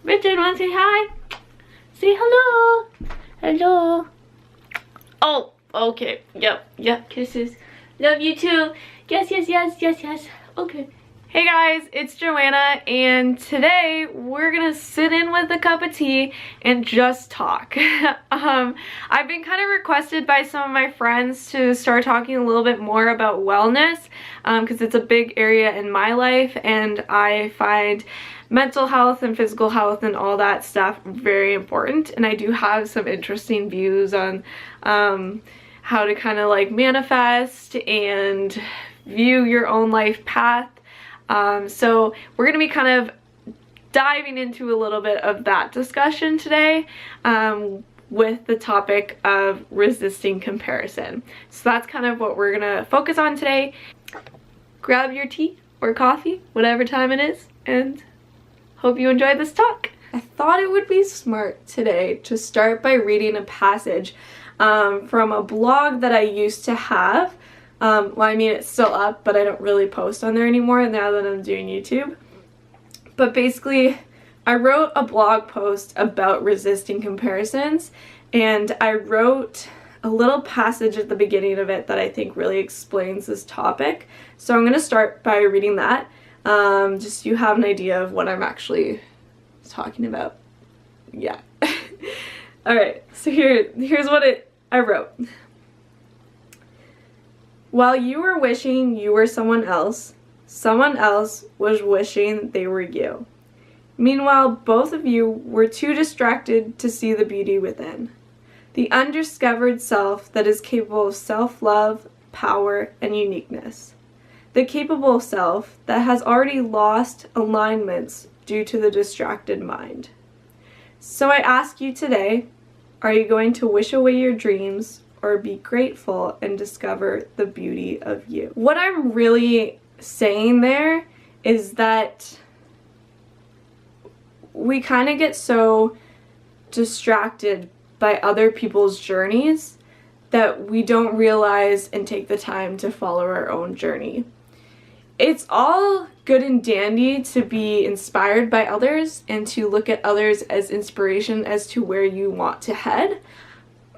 Richard, wanna say hi? Say hello. Hello. Oh, okay. Yep. Kisses. Love you too. Yes. Okay. Hey guys, it's Joanna, and today we're gonna sit in with a cup of tea and just talk. I've been kind of requested by some of my friends to start talking a little bit more about wellness because it's a big area in my life, and I find mental health and physical health and all that stuff very important, and I do have some interesting views on how to kind of like manifest and view your own life path. So we're going to be kind of diving into a little bit of that discussion today with the topic of resisting comparison. So that's kind of what we're going to focus on today. Grab your tea or coffee, whatever time it is, and hope you enjoy this talk. I thought it would be smart today to start by reading a passage from a blog that I used to have. Well, I mean, it's still up, but I don't really post on there anymore now that I'm doing YouTube. But basically, I wrote a blog post about resisting comparisons, and I wrote a little passage at the beginning of it that I think really explains this topic. So I'm going to start by reading that, just so you have an idea of what I'm actually talking about. Yeah. Alright, so here's what I wrote. While you were wishing you were someone else was wishing they were you. Meanwhile, both of you were too distracted to see the beauty within. The undiscovered self that is capable of self-love, power, and uniqueness. The capable self that has already lost alignments due to the distracted mind. So I ask you today, are you going to wish away your dreams or be grateful and discover the beauty of you? What I'm really saying there is that we kind of get so distracted by other people's journeys that we don't realize and take the time to follow our own journey. It's all good and dandy to be inspired by others and to look at others as inspiration as to where you want to head.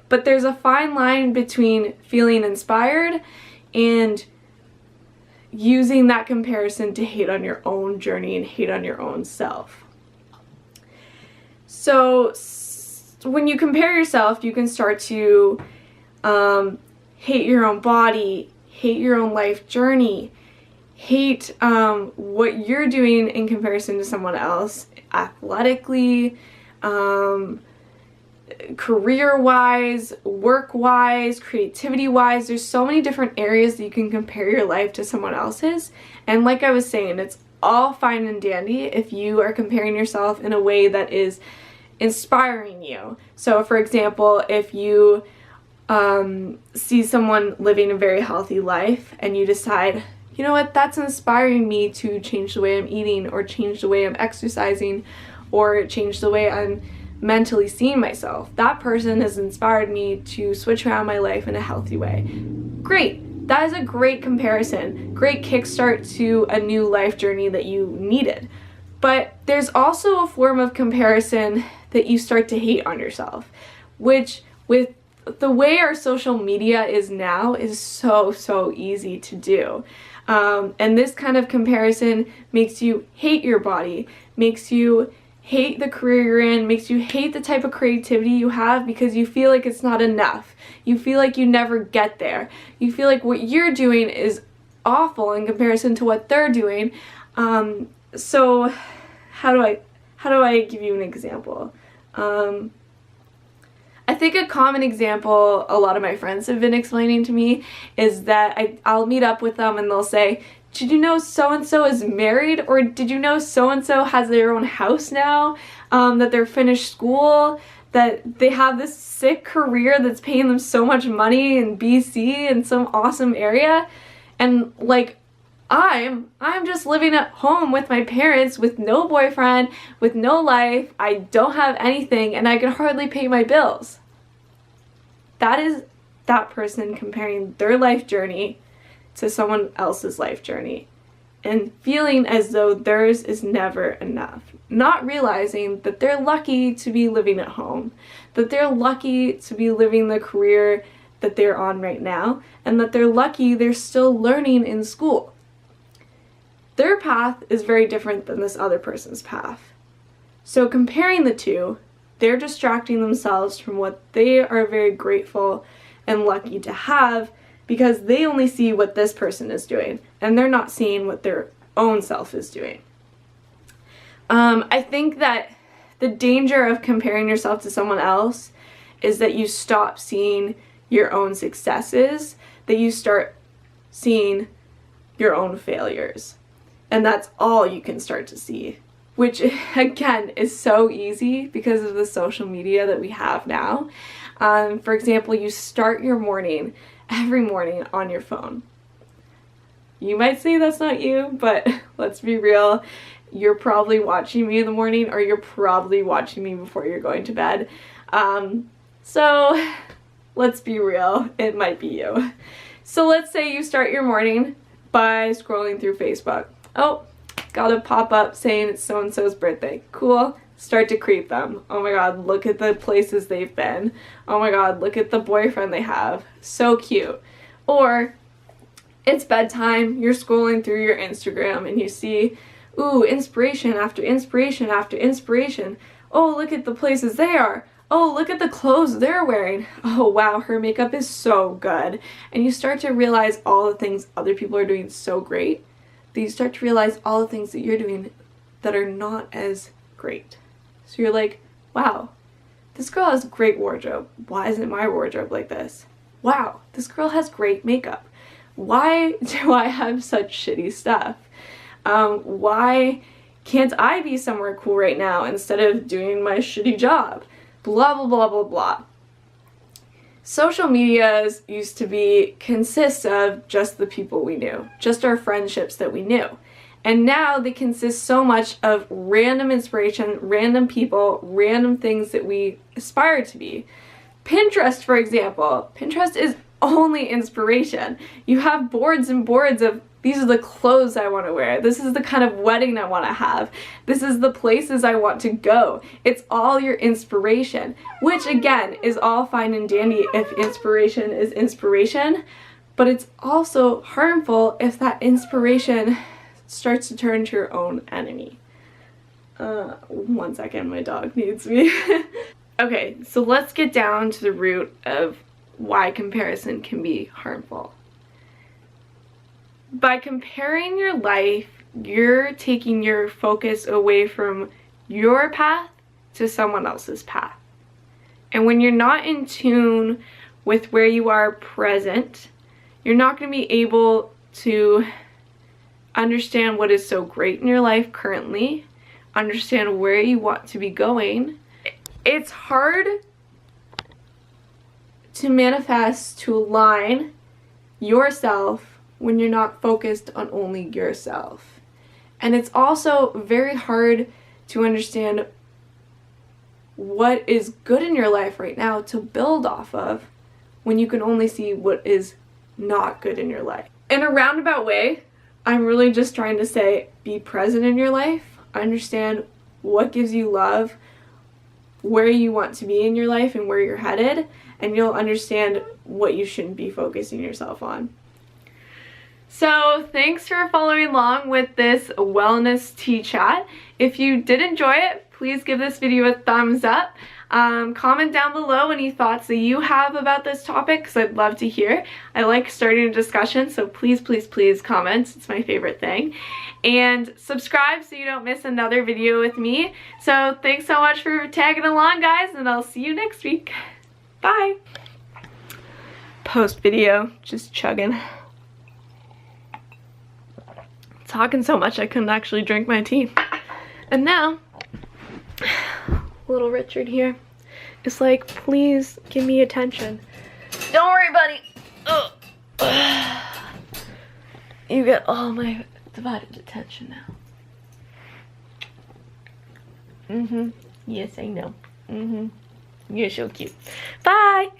But there's a fine line between feeling inspired and using that comparison to hate on your own journey and hate on your own self. So when you compare yourself, you can start to hate your own body, hate your own life journey, hate what you're doing in comparison to someone else, athletically, career-wise, work-wise, creativity-wise. There's so many different areas that you can compare your life to someone else's. And like I was saying, it's all fine and dandy if you are comparing yourself in a way that is inspiring you. So for example, if you see someone living a very healthy life and you decide, you know what, that's inspiring me to change the way I'm eating or change the way I'm exercising or change the way I'm mentally seeing myself. That person has inspired me to switch around my life in a healthy way. Great. That is a great comparison. Great kickstart to a new life journey that you needed. But there's also a form of comparison that you start to hate on yourself, which with the way our social media is now is so easy to do. And this kind of comparison makes you hate your body, makes you hate the career you're in, makes you hate the type of creativity you have because you feel like it's not enough. You feel like you never get there. You feel like what you're doing is awful in comparison to what they're doing. So how do I give you an example? I think a common example a lot of my friends have been explaining to me is that I'll meet up with them and they'll say, did you know so-and-so is married? Or did you know so-and-so has their own house now? That they're finished school? That they have this sick career that's paying them so much money in BC in some awesome area? And like, I'm just living at home with my parents with no boyfriend, with no life, I don't have anything, and I can hardly pay my bills. That is that person comparing their life journey to someone else's life journey. and feeling as though theirs is never enough. Not realizing that they're lucky to be living at home, that they're lucky to be living the career that they're on right now, and that they're lucky they're still learning in school. Their path is very different than this other person's path. So comparing the two, they're distracting themselves from what they are very grateful and lucky to have, because they only see what this person is doing and they're not seeing what their own self is doing. I think that the danger of comparing yourself to someone else is that you stop seeing your own successes, that you start seeing your own failures. And that's all you can start to see, which again is so easy because of the social media that we have now. For example, you start your morning every morning on your phone. You might say that's not you, but let's be real. You're probably watching me in the morning, or you're probably watching me before you're going to bed. So let's be real, it might be you. So let's say you start your morning by scrolling through Facebook. Oh, got a pop-up saying it's so-and-so's birthday. Cool. Start to creep them. Oh my god, look at the places they've been. Oh my god, look at the boyfriend they have. So cute. Or it's bedtime, you're scrolling through your Instagram and you see, ooh, inspiration after inspiration after inspiration. Oh, look at the places they are. Oh, look at the clothes they're wearing. Oh wow, her makeup is so good. And you start to realize all the things other people are doing so great, that you start to realize all the things that you're doing that are not as great. So you're like, wow, this girl has a great wardrobe. Why isn't my wardrobe like this? Wow, this girl has great makeup. Why do I have such shitty stuff? Why can't I be somewhere cool right now instead of doing my shitty job? Blah, blah, blah, blah, blah. Social medias used to consist of just the people we knew, just our friendships that we knew. And now they consist so much of random inspiration, random people, random things that we aspire to be. Pinterest, for example. Pinterest is only inspiration. You have boards and boards of, these are the clothes I want to wear. This is the kind of wedding I want to have. This is the places I want to go. It's all your inspiration, which again is all fine and dandy if inspiration is inspiration, but it's also harmful if that inspiration starts to turn to your own enemy. 1 second, my dog needs me. Okay, so let's get down to the root of why comparison can be harmful. By comparing your life, you're taking your focus away from your path to someone else's path. And when you're not in tune with where you are present, you're not going to be able to understand what is so great in your life currently, understand where you want to be going. It's hard to manifest, to align yourself when you're not focused on only yourself. And it's also very hard to understand what is good in your life right now to build off of when you can only see what is not good in your life. In a roundabout way, I'm really just trying to say, be present in your life, understand what gives you love, where you want to be in your life and where you're headed, and you'll understand what you shouldn't be focusing yourself on. So thanks for following along with this wellness tea chat. If you did enjoy it, please give this video a thumbs up. Comment down below any thoughts that you have about this topic, because I'd love to hear. I like starting a discussion, so please, please, please comment. It's my favorite thing. And subscribe so you don't miss another video with me. So thanks so much for tagging along, guys, and I'll see you next week. Bye. Post video, just chugging. Talking so much I couldn't actually drink my tea. And now, little Richard here is like, please give me attention. Don't worry, buddy. Ugh. You get all my divided attention now. Yes, I know. You're so cute. Bye.